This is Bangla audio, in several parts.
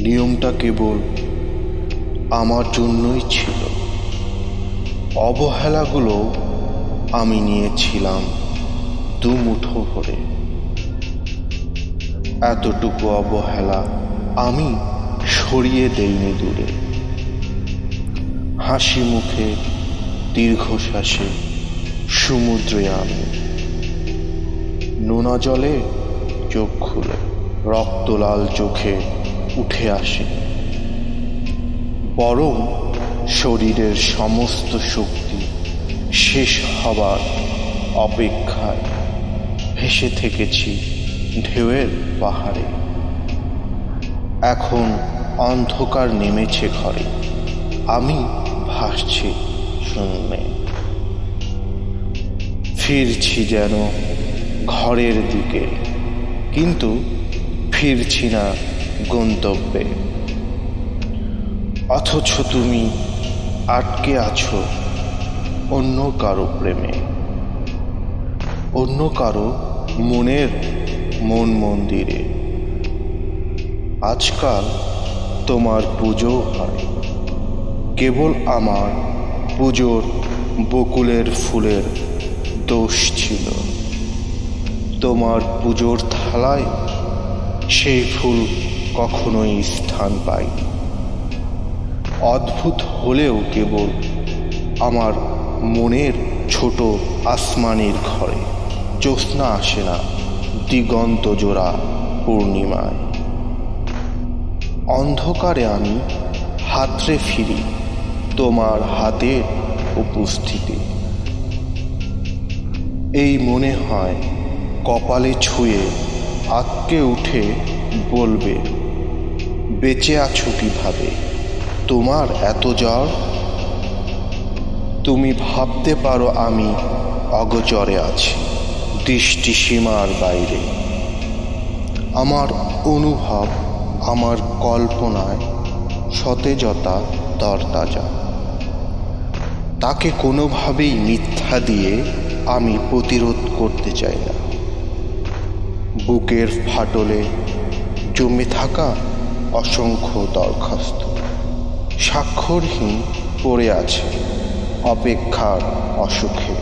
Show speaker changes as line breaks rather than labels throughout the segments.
নিয়মটা কেবল আমার জন্যই ছিল। অবহেলাগুলো আমি নিয়েছিলাম দুমুঠো ভরে। এতটুকু অবহেলা আমি সরিয়ে দেইনি দূরে। হাসি মুখে দীর্ঘশ্বাসে সমুদ্রে আমি নোনা জলে চোখ খুলে রক্তলাল চোখে উঠে আসে, বরং শরীরের সমস্ত শক্তি শেষ হবার অপেক্ষায় ভেসে থেকেছি ঢেউয়ের পাহাড়ে। এখন অন্ধকার নেমেছে ঘরে, আমি ভাসছি শূন্যে। ফিরছি যেন ঘরের দিকে, কিন্তু ফিরছি না গন্তব্যে। অথচ তুমি আটকে আছো অন্য কারো প্রেমে, অন্য কারো মনের মন মন্দিরে। আজকাল তোমার পুজো হয়, কেবল আমার পুজোর বকুলের ফুলের দোষ ছিল। তোমার পুজোর থালায় সেই ফুল কখনোই স্থান পায়নি। অদ্ভুত হলেও কেবল আমার মনের ছোট আসমানের ঘরে জ্যোৎস্না আসে না দিগন্ত জোড়া পূর্ণিমায়। অন্ধকারে আমি হাতড়ে ফিরি তোমার হাতের উপস্থিতি। এই মনে হয় কপালে ছুঁয়ে আঁতকে উঠে বলবে, বেঁচে আছো কিভাবে তোমার এত জ্বর? তুমি ভাবতে পারো আমি অগোচরে আছি দৃষ্টি সীমার বাইরে। আমার অনুভব, আমার কল্পনায় সতেজতা তরতাজা। তাকে কোনোভাবেই মিথ্যা দিয়ে আমি প্রতিরোধ করতে চাই না। বুকের ফাটলে জমে থাকা অসংখ্য দরখাস্ত স্বাক্ষরহীন পড়ে আছে অপেক্ষার অসুখে।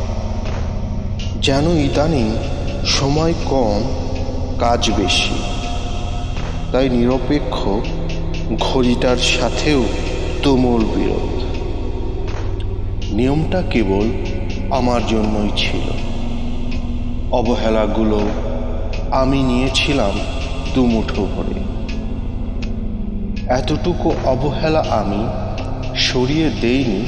যেন ইদানিং সময় কম, কাজ বেশি, তাই নিরপেক্ষ ঘড়িটার সাথেও তুমুল বিরোধ। নিয়মটা কেবল আমার জন্যই ছিল। অবহেলাগুলো আমি নিয়েছিলাম দুমুঠো ভরে। এতটুকু অবহেলা আমি সরিয়ে দেইনি